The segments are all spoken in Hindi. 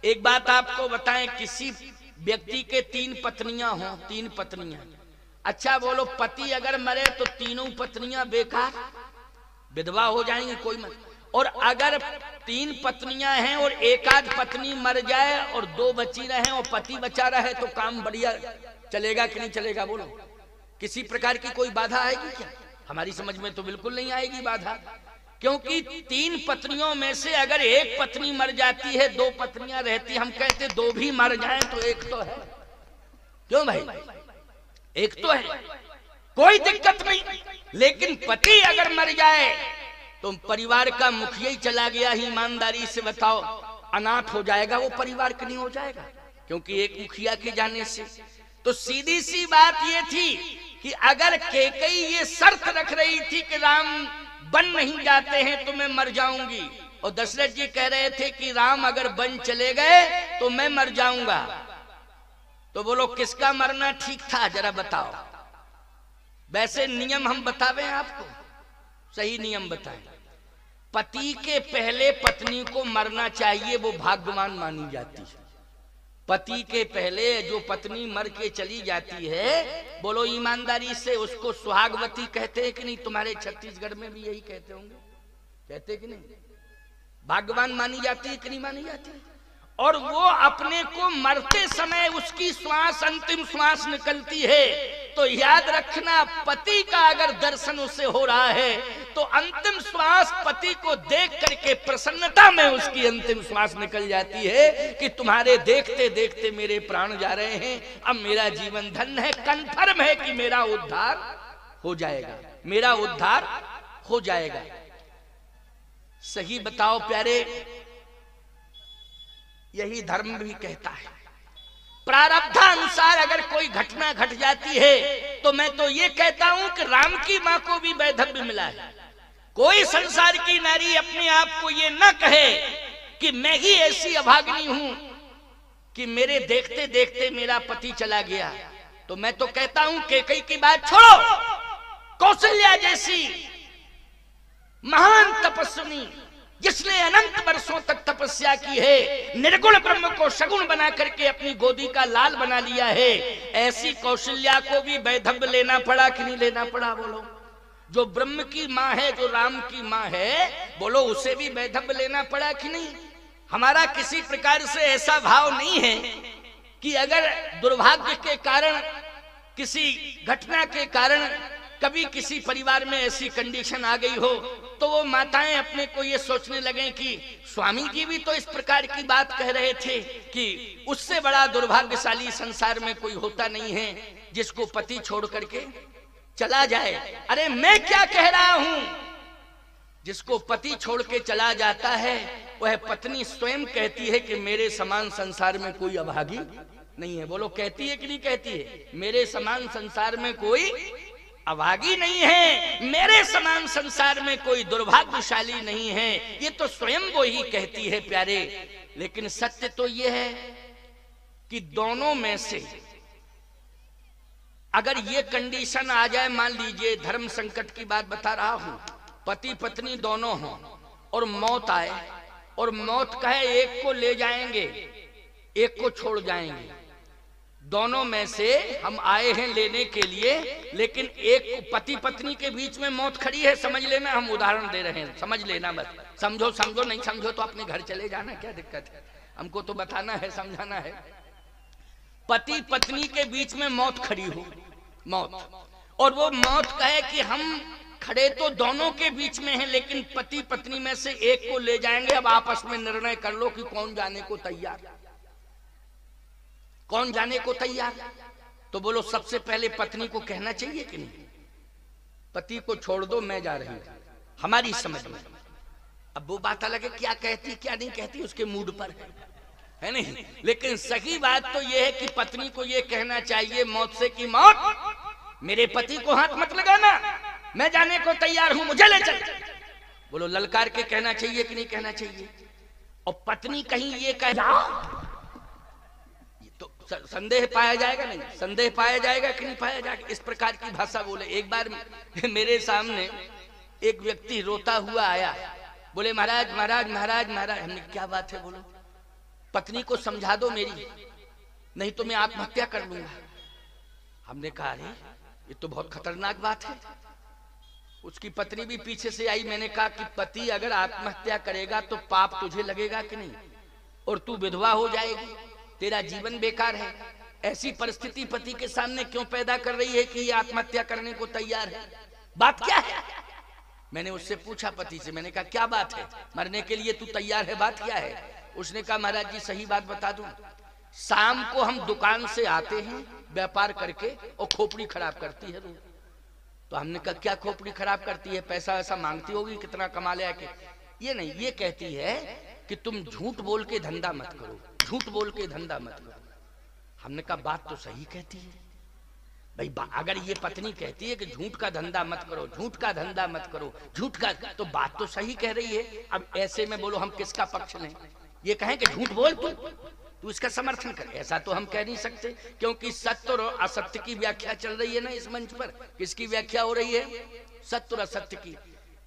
एक बात आपको बताएं, किसी व्यक्ति के 3 पत्नियां हों, 3 पत्नियां, अच्छा बोलो पति अगर मरे तो तीनों पत्नियां बेकार विधवा हो जाएंगी, कोई मत। और अगर 3 पत्नियां हैं और एक आध पत्नी मर जाए और 2 बची रहे और पति बचा रहे तो काम बढ़िया चलेगा कि नहीं चलेगा? बोलो, किसी प्रकार की कोई बाधा आएगी क्या? हमारी समझ में तो बिल्कुल नहीं आएगी बाधा, क्योंकि 3 पत्नियों में से अगर एक पत्नी मर जाती है, 2 पत्नियां रहती, हम कहते 2 भी मर जाएं तो एक तो है। क्यों भाई? एक तो है, कोई दिक्कत नहीं। लेकिन पति अगर मर जाए तो परिवार का मुखिया ही चला गया ही, ईमानदारी से बताओ, अनाथ हो जाएगा वो परिवार कि नहीं हो जाएगा? क्योंकि एक मुखिया के जाने से। तो सीधी सी बात ये थी कि अगर कैकेयी ये शर्त रख रही थी कि राम बन नहीं जाते हैं तो मैं मर जाऊंगी, और दशरथ जी कह रहे थे कि राम अगर बन चले गए तो मैं मर जाऊंगा, तो बोलो किसका मरना ठीक था? जरा बताओ। वैसे नियम हम बतावें आपको, सही नियम बताएं। पति के पहले पत्नी को मरना चाहिए, वो भाग्यवान मानी जाती है। पति के पहले जो पत्नी मर के चली जाती है, बोलो ईमानदारी से, उसको सुहागवती कहते हैं कि नहीं? तुम्हारे छत्तीसगढ़ में भी यही कहते होंगे, कहते कि नहीं? भाग्यवान मानी जाती है कि नहीं मानी जाती? और वो अपने को मरते समय उसकी श्वास, अंतिम श्वास निकलती है तो याद रखना, पति का अगर दर्शन उसे हो रहा है तो अंतिम श्वास पति को देख करके प्रसन्नता में उसकी अंतिम श्वास निकल जाती है कि तुम्हारे देखते देखते मेरे प्राण जा रहे हैं, अब मेरा जीवन धन्य है, कन्फर्म है कि मेरा उद्धार हो जाएगा, मेरा उद्धार हो जाएगा। सही बताओ प्यारे, यही धर्म भी कहता है। प्रारब्धानुसार अगर कोई घटना घट जाती है तो मैं तो ये कहता हूं कि राम की मां को भी वैधव्य मिला है। कोई संसार की नारी अपने आप को ये न कहे कि मैं ही ऐसी अभागिनी हूं कि मेरे देखते देखते मेरा पति चला गया। तो मैं तो कहता हूं कैकेयी की बात छोड़ो, कौशल्या जैसी महान तपस्विनी जिसने अनंत वर्षों तक तपस्या की है, निर्गुण ब्रह्म को सगुण बना करके अपनी गोदी का लाल बना लिया है, ऐसी कौशल्या को भी वैधव्य लेना पड़ा कि नहीं लेना पड़ा? बोलो, जो ब्रह्म की मां है, जो राम की मां है, बोलो उसे भी वैधव्य लेना पड़ा कि नहीं? हमारा किसी प्रकार से ऐसा भाव नहीं है कि अगर दुर्भाग्य के कारण, किसी घटना के कारण कभी किसी परिवार में ऐसी कंडीशन आ गई हो तो वो माताएं अपने को ये सोचने लगे कि स्वामी जी भी तो इस प्रकार की बात कह रहे थे कि उससे बड़ा दुर्भाग्यशाली संसार में कोई होता नहीं है जिसको पति छोड़ करके चला जाए। अरे मैं क्या कह रहा हूं, जिसको पति छोड़ के चला जाता है वह पत्नी स्वयं कहती है कि मेरे समान संसार में कोई अभागी नहीं है। बोलो कहती है कि नहीं कहती है? मेरे समान संसार में कोई अभागी नहीं है, मेरे समान संसार में कोई दुर्भाग्यशाली नहीं है, ये तो स्वयं वो ही कहती है प्यारे। लेकिन सत्य तो ये है कि दोनों में से अगर ये कंडीशन आ जाए, मान लीजिए धर्म संकट की बात बता रहा हूं, पति पत्नी दोनों हों और मौत आए और मौत कहे एक को ले जाएंगे एक को छोड़ जाएंगे, दोनों में से हम आए हैं लेने के लिए, लेकिन एक पति पत्नी के बीच में मौत खड़ी है, समझ लेना, हम उदाहरण दे रहे हैं, समझ लेना, बस समझो समझो, नहीं समझो तो अपने घर चले जाना, क्या दिक्कत है, हमको तो बताना है, समझाना है। पति पत्नी के बीच में मौत खड़ी हो, मौत, और वो मौत कहे कि हम खड़े तो दोनों के बीच में हैं लेकिन पति पत्नी में से एक को ले जाएंगे, अब आपस में निर्णय कर लो कि कौन जाने को तैयार, कौन जाने को तैयार। तो बोलो सबसे पहले पत्नी को कहना चाहिए कि नहीं, पति को छोड़ दो मैं जा रही हूं, हमारी समझ में। अब वो बात अलग है, क्या कहती क्या नहीं कहती उसके मूड पर है नहीं, लेकिन सही बात तो ये है कि पत्नी को ये कहना चाहिए मौत से कि मौत मेरे पति को हाथ मत लगाना, मैं जाने को तैयार हूं, मुझे ले चल। बोलो ललकार के कहना चाहिए कि नहीं कहना चाहिए? और पत्नी कहीं ये कह तो संदेह पाया जाएगा, नहीं संदेह पाया जाएगा कि नहीं पाया जाएगा, इस प्रकार की भाषा बोले। एक बार मेरे सामने एक व्यक्ति रोता हुआ आया, बोले महाराज महाराज महाराज महाराज। हमने क्या बात है? बोलो पत्नी को समझा दो मेरी, नहीं तो मैं आत्महत्या कर लूंगा। हमने कहा अरे ये तो बहुत खतरनाक बात है। उसकी पत्नी भी पीछे से आई। मैंने कहा कि पति अगर आत्महत्या करेगा तो पाप तुझे लगेगा कि नहीं, और तू विधवा हो जाएगी, तेरा जीवन बेकार है। ऐसी परिस्थिति पति के सामने क्यों पैदा कर रही है कि ये आत्महत्या करने को तैयार है? बात क्या है? मैंने उससे पूछा पति से, मैंने कहा क्या बात है, मरने के लिए तू तैयार है, बात क्या है? उसने कहा महाराज जी सही बात बता दूं, शाम को हम दुकान से आते हैं व्यापार करके और खोपड़ी खराब करती है। तो हमने कहा क्या खोपड़ी खराब करती है, पैसा वैसा मांगती होगी, कितना कमा ले आके? ये नहीं, ये कहती है कि तुम झूठ बोल के धंधा मत करो, झूठ बोल के धंधा मत करो। हमने कहा बात तो सही कहती है भाई, अगर ये पत्नी कहती है कि झूठ का धंधा मत करो, झूठ का धंधा मत करो, झूठ का, तो बात तो सही कह रही है। अब ऐसे में बोलो हम किसका पक्ष लें? ये कहें कि झूठ बोल तू इसका समर्थन कर, ऐसा तो हम कह नहीं सकते, क्योंकि सत्य और असत्य की व्याख्या चल रही है ना इस मंच पर। किसकी व्याख्या हो रही है? सत्य और असत्य की।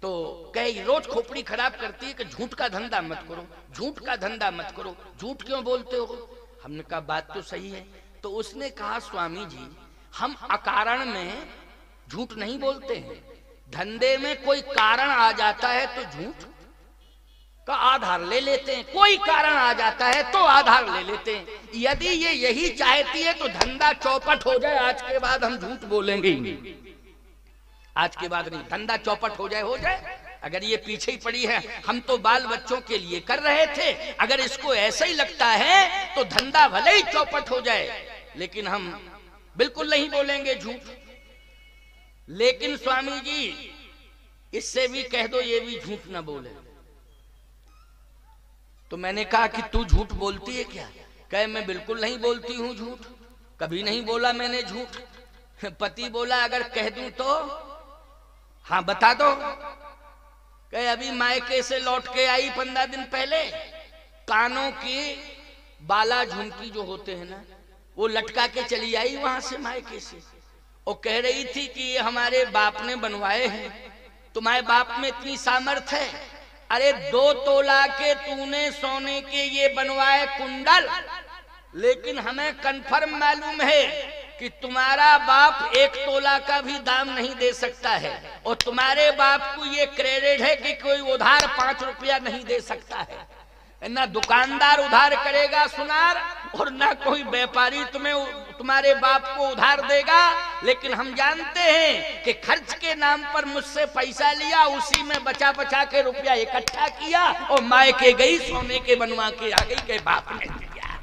तो कहे रोज खोपड़ी खराब करती है कि झूठ का धंधा मत करो, झूठ का धंधा मत करो, झूठ क्यों बोलते हो? हमने कहा बात तो सही है। तो उसने कहा स्वामी जी हम अकारण में झूठ नहीं बोलते हैं, धंधे में कोई कारण आ जाता है तो झूठ का आधार ले लेते हैं, कोई कारण आ जाता है तो आधार ले लेते हैं। यदि ये यही चाहती है तो धंधा चौपट हो जाए, आज के बाद हम झूठ बोलेंगे ही नहीं, आज के बाद नहीं, धंधा चौपट हो जाए। अगर ये पीछे ही पड़ी है, हम तो बाल बच्चों के लिए कर रहे थे, अगर इसको ऐसा ही लगता है तो धंधा भले ही चौपट हो जाए, लेकिन हम बिल्कुल नहीं बोलेंगे झूठ। लेकिन स्वामी जी इससे भी कह दो ये भी झूठ ना बोले। तो मैंने कहा कि तू झूठ बोलती है क्या? कहे मैं बिल्कुल नहीं बोलती हूँ झूठ, कभी नहीं बोला मैंने झूठ। पति बोला अगर कह दूं तो? हाँ बता दो। कहे अभी मायके से लौट के आई 15 दिन पहले, कानों की बाला झुमकी जो होते हैं ना वो लटका के चली आई वहां से मायके से, और कह रही थी कि ये हमारे बाप ने बनवाए हैं, तुम्हारे बाप में इतनी सामर्थ्य है। अरे 2 तोला के तूने सोने के ये बनवाए कुंडल, लेकिन हमें कंफर्म मालूम है कि तुम्हारा बाप 1 तोला का भी दाम नहीं दे सकता है, और तुम्हारे बाप को ये क्रेडिट है कि कोई उधार 5 रुपया नहीं दे सकता है। ना दुकानदार उधार करेगा सुनार, और ना कोई व्यापारी तुम्हारे बाप को उधार देगा। लेकिन हम जानते हैं कि खर्च के नाम पर मुझसे पैसा लिया, उसी में बचा बचा के रुपया इकट्ठा किया और मायके गई सोने के बनवा के आ गई के बाप ने दिया।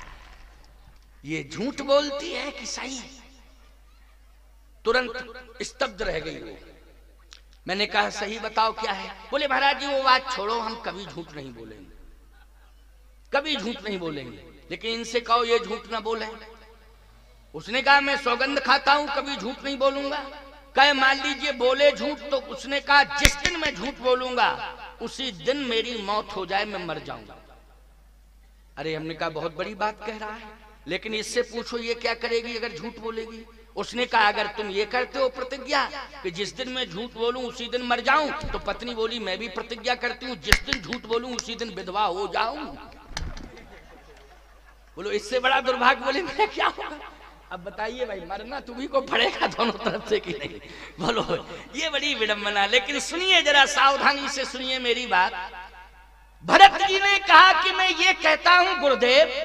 ये झूठ बोलती है कि सही? तुरंत स्तब्ध रह गई वो। मैंने कहा सही बताओ क्या है? बोले महाराज जी वो बात छोड़ो, हम कभी झूठ नहीं बोलेंगे, कभी झूठ नहीं बोलेंगे, लेकिन इनसे कहो ये झूठ ना बोले। उसने कहा मैं सौगंध खाता हूं कभी झूठ नहीं बोलूंगा। कहे मान लीजिए बोले झूठ, तो उसने कहा जिस दिन मैं झूठ बोलूंगा उसी दिन मेरी मौत हो जाए, मैं मर जाऊंगा। अरे हमने कहा बहुत बड़ी बात कह रहा है, लेकिन इससे पूछो ये क्या करेगी अगर झूठ बोलेगी? उसने कहा अगर तुम ये करते हो प्रतिज्ञा कि जिस दिन मैं झूठ बोलूं उसी दिन मर जाऊं, तो पत्नी बोली मैं भी प्रतिज्ञा करती हूं जिस दिन झूठ बोलूं उसी दिन विधवा हो जाऊं। बोलो इससे बड़ा दुर्भाग्य बोले मैं क्या होगा? अब बताइए भाई, मरना तुम्ही को पड़ेगा दोनों तरफ से कि नहीं? बोलो ये बड़ी विडंबना। लेकिन सुनिए जरा सावधानी से सुनिए मेरी बात। भरत जी ने कहा कि मैं ये कहता हूं गुरुदेव,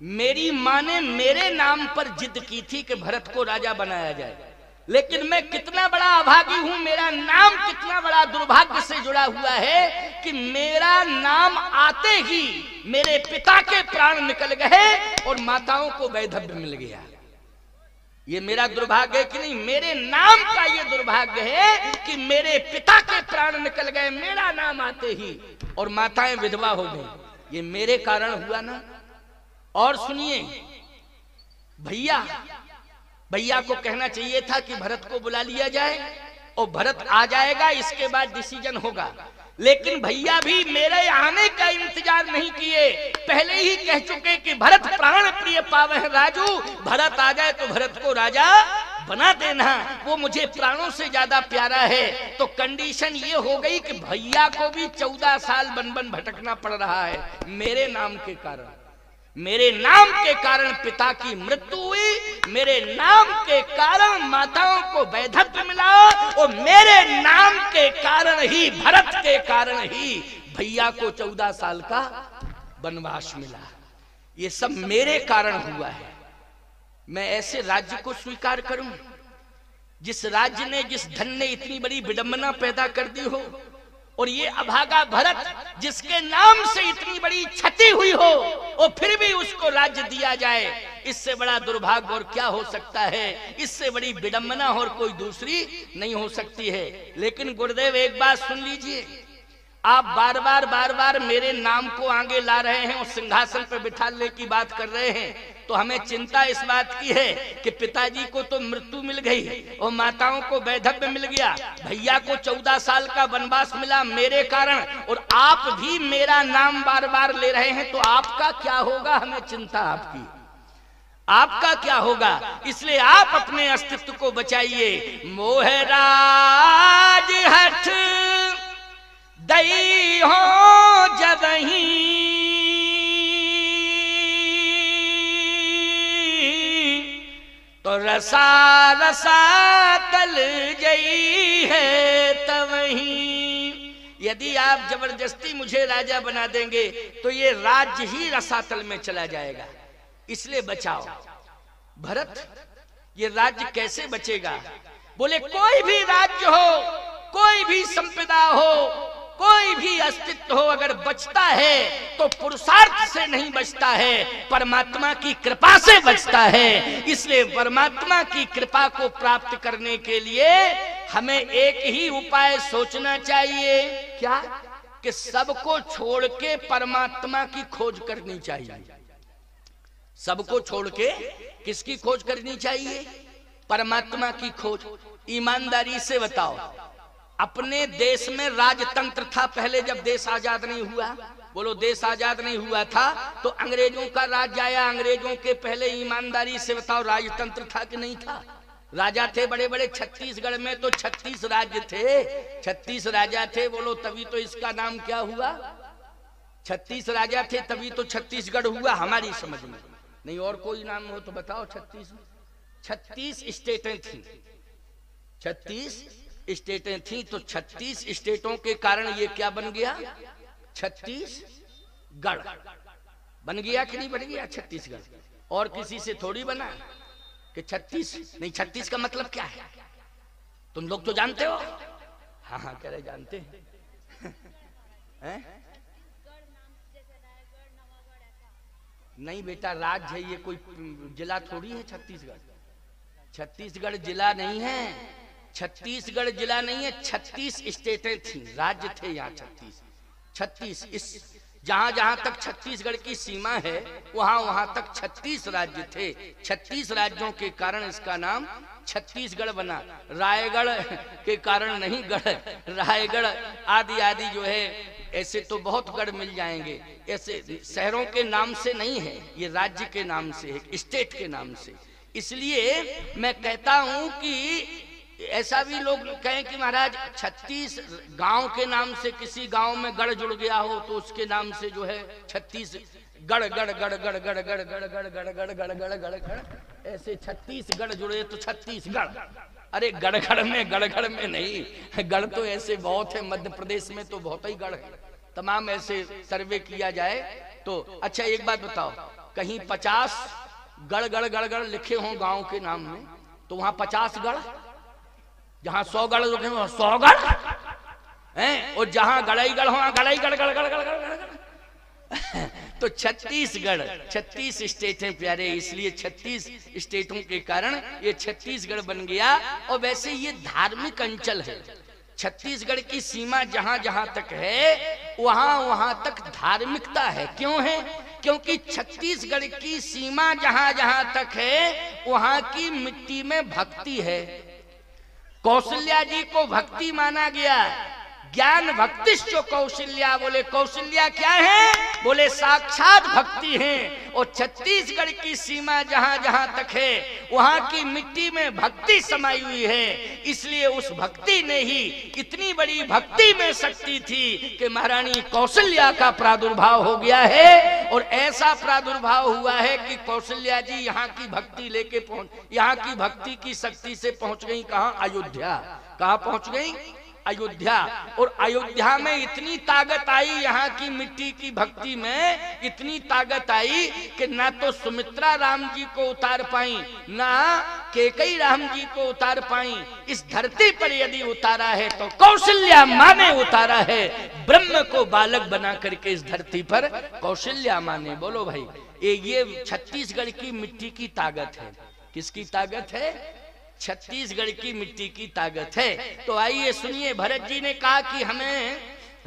मेरी मां ने मेरे नाम पर जिद की थी कि भरत को राजा बनाया जाए, लेकिन मैं कितना बड़ा अभागी हूं, मेरा नाम कितना बड़ा दुर्भाग्य से जुड़ा हुआ है कि मेरा नाम आते ही मेरे पिता के प्राण निकल गए और माताओं को वैधव्य मिल गया। ये मेरा दुर्भाग्य है कि नहीं? मेरे नाम का ये दुर्भाग्य है कि मेरे पिता के प्राण निकल गए मेरा नाम आते ही, और माताएं विधवा हो गई। ये मेरे कारण हुआ ना। और सुनिए भैया को कहना चाहिए था कि भरत को बुला लिया जाए और भरत आ जाएगा, इसके बाद डिसीजन होगा। लेकिन भैया भी मेरे आने का इंतजार नहीं किए, पहले ही कह चुके कि भरत प्राण प्रिय पावे राजू, भरत आ जाए तो भरत को राजा बना देना वो मुझे प्राणों से ज्यादा प्यारा है। तो कंडीशन ये हो गई कि भैया को भी 14 साल बन बन भटकना पड़ रहा है मेरे नाम के कारण। मेरे नाम के कारण पिता की मृत्यु हुई, मेरे नाम के कारण माताओं को वैधव्य मिला, और मेरे नाम के कारण ही, भरत के कारण ही भैया को 14 साल का वनवास मिला। ये सब मेरे कारण हुआ है। मैं ऐसे राज्य को स्वीकार करूं जिस राज्य ने, जिस धन ने इतनी बड़ी विडंबना पैदा कर दी हो, और ये अभागा भरत जिसके नाम से इतनी बड़ी क्षति हुई हो, और फिर भी उसको राज्य दिया जाए। इससे बड़ा दुर्भाग्य और क्या हो सकता है? इससे बड़ी विडंबना और कोई दूसरी नहीं हो सकती है। लेकिन गुरुदेव एक बात सुन लीजिए, आप बार बार मेरे नाम को आगे ला रहे हैं और सिंहासन पर बिठाने की बात कर रहे हैं। तो हमें चिंता इस बात की है कि पिताजी को तो मृत्यु मिल गई और माताओं को वैधव्य मिल गया, भैया को 14 साल का वनवास मिला मेरे कारण, और आप भी मेरा नाम बार बार ले रहे हैं। तो आपका क्या होगा? हमें चिंता आपकी, आपका क्या होगा? इसलिए आप अपने अस्तित्व को बचाइए। मोहराज हठ दई हो जबही, तो रसा रसा तल गई है तवही। यदि आप जबरदस्ती मुझे राजा बना देंगे तो ये राज्य ही रसातल में चला जाएगा। इसलिए बचाओ। भरत, ये राज्य कैसे बचेगा? बोले कोई भी राज्य हो, कोई भी संपदा हो, कोई भी अस्तित्व हो, अगर बचता है तो पुरुषार्थ से नहीं बचता है, परमात्मा की कृपा से बचता है। इसलिए परमात्मा की कृपा को प्राप्त करने के लिए हमें एक ही उपाय सोचना चाहिए। क्या? कि सबको छोड़ के परमात्मा की खोज करनी चाहिए। सबको छोड़ के किसकी खोज करनी चाहिए? परमात्मा की खोज। ईमानदारी से बताओ, अपने देश में राजतंत्र था पहले, जब देश आजाद नहीं हुआ? बोलो, देश आजाद नहीं हुआ था तो अंग्रेजों का राज आया। अंग्रेजों के पहले ईमानदारी से बताओ राजतंत्र था कि नहीं था? राजा थे बड़े बड़े। छत्तीसगढ़ में तो 36 राज्य थे, 36 राजा थे। बोलो, तभी तो इसका नाम क्या हुआ? 36 राजा थे तभी तो छत्तीसगढ़ हुआ हमारी समझ में। नहीं और कोई नाम हो तो बताओ। 36 स्टेटें थी, 36 स्टेटें थी। तो 36 स्टेटों के कारण ये क्या बन गया? छत्तीसगढ़ बन गया कि नहीं बन गया? छत्तीसगढ़। और किसी से थोड़ी बना कि 36 नहीं। 36 का मतलब क्या है? तुम लोग तो जानते हो। हाँ हाँ, कह रहे जानते हैं। नहीं बेटा, राज्य है ये, कोई जिला थोड़ी है छत्तीसगढ़। छत्तीसगढ़ जिला नहीं है, छत्तीसगढ़ जिला नहीं है। 36 स्टेटें थी, राज्य थे यहाँ 36। इस जहां जहां तक छत्तीसगढ़ की सीमा है वहां वहां तक 36 राज्य थे। 36 राज्यों के कारण इसका नाम छत्तीसगढ़ बना। रायगढ़ के कारण नहीं, गढ़ रायगढ़ आदि आदि जो है, ऐसे तो बहुत गढ़ मिल जाएंगे। ऐसे शहरों के नाम से नहीं है, ये राज्य के नाम से है, स्टेट के नाम से। इसलिए मैं कहता हूं कि ऐसा भी लोग कहें कि महाराज 36 गांव के नाम से किसी गांव में गढ़ जुड़ गया हो तो उसके नाम से जो है 36 गढ़ गढ़ गढ़ गढ़ गढ़ गढ़ गढ़ गढ़ गढ़ गढ़ गढ़ गढ़ गढ़ गढ़ ऐसे 36 गढ़ जुड़े तो छत्तीसगढ़। अरे गढ़ में नहीं, गढ़ तो ऐसे बहुत है। मध्य प्रदेश में तो बहुत ही गढ़ है। तमाम ऐसे सर्वे किया जाए तो। अच्छा एक बात बताओ, कहीं 50 गढ़ गढ़ गढ़ गढ़ लिखे हों गांव के नाम में तो वहां 50 गढ़, जहां 100 गढ़ लिखे हों 100 गढ़ हैं, और जहां गढ़ई गढ़ हो वहां गढ़ई गढ़ गढ़ गढ़ गढ़ गढ़। तो 36 स्टेट प्यारे, इसलिए 36 स्टेटों के कारण ये छत्तीसगढ़ बन गया। और वैसे ये धार्मिक अंचल है। छत्तीसगढ़ की सीमा जहां जहां तक है वहां वहां तक धार्मिकता है। क्यों है? क्योंकि छत्तीसगढ़ की सीमा जहां जहां तक है वहां की मिट्टी में भक्ति है। कौशल्या जी को भक्ति माना गया, ज्ञान भक्तिश्च कौशल्या। बोले कौशल्या क्या है? बोले साक्षात भक्ति है। और छत्तीसगढ़ की सीमा जहां जहां तक है वहां की मिट्टी में भक्ति समाई हुई है। इसलिए उस भक्ति ने ही इतनी बड़ी भक्ति में शक्ति थी कि महारानी कौशल्या का प्रादुर्भाव हो गया है। और ऐसा प्रादुर्भाव हुआ है कि कौशल्या जी यहाँ की भक्ति लेके यहाँ की भक्ति की शक्ति से पहुंच गई कहां? अयोध्या। कहां पहुंच गई? अयोध्या। और अयोध्या में इतनी ताकत आई, यहाँ की मिट्टी की भक्ति में इतनी ताकत आई कि ना तो सुमित्रा राम जी को उतार पाई, ना कैकेयी राम जी को उतार पाई। इस धरती पर यदि उतारा है तो कौशल्या माँ ने उतारा है। ब्रह्म को बालक बना करके इस धरती पर कौशल्या माँ ने। बोलो भाई, ये छत्तीसगढ़ की मिट्टी की ताकत है। किसकी ताकत है? छत्तीसगढ़ की मिट्टी की ताकत है। तो आइए सुनिए, भरत जी ने कहा कि हमें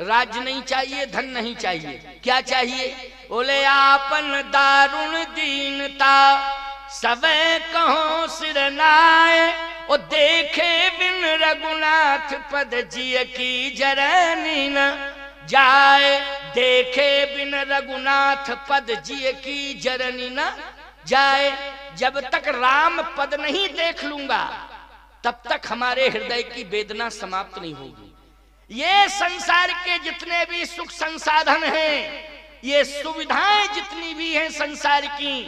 राज्य नहीं चाहिए, धन नहीं चाहिए, क्या चाहिए? बोले आपन दारुण दीनता सवे कहो सिरनाए। और देखे बिन रघुनाथ पद जिय की जरनी न जाए। देखे बिन रघुनाथ पद जिय की जरनी न जाए। जब तक राम पद नहीं देख लूंगा तब तक हमारे हृदय की वेदना समाप्त नहीं होगी। ये संसार के जितने भी सुख संसाधन हैं, ये सुविधाएं जितनी भी हैं संसार की,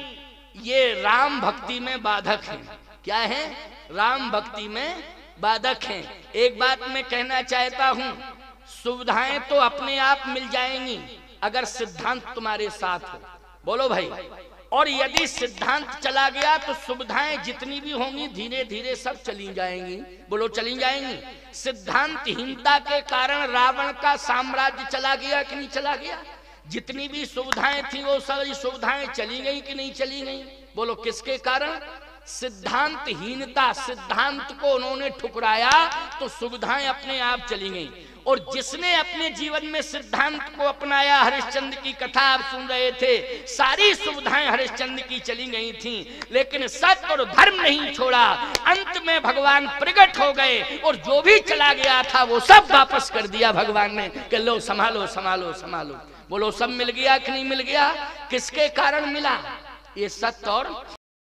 ये राम भक्ति में बाधक हैं। क्या है? राम भक्ति में बाधक हैं। एक बात मैं कहना चाहता हूं, सुविधाएं तो अपने आप मिल जाएंगी अगर सिद्धांत तुम्हारे साथ हो। बोलो भाई। और यदि सिद्धांत चला गया तो सुविधाएं जितनी भी होंगी धीरे धीरे सब चली जाएंगी। बोलो चली जाएंगी। सिद्धांतहीनता के कारण रावण का साम्राज्य चला गया कि नहीं चला गया? जितनी भी सुविधाएं थी वो सारी सुविधाएं चली गई कि नहीं चली गई? बोलो किसके कारण? सिद्धांतहीनता। सिद्धांत को उन्होंने ठुकराया तो सुविधाएं अपने आप चली गई। और जिसने अपने जीवन में सिद्धांत को अपनाया, हरिश्चंद्र की कथा आप सुन रहे थे, सारी सुविधाएं हरिश्चंद्र की चली गई थी, लेकिन सत्य और धर्म नहीं छोड़ा। अंत में भगवान प्रकट हो गए और जो भी चला गया था वो सब वापस कर दिया भगवान ने कि लो संभालो संभालो संभालो। बोलो सब मिल गया कि नहीं मिल गया? किसके कारण मिला? ये सत्य और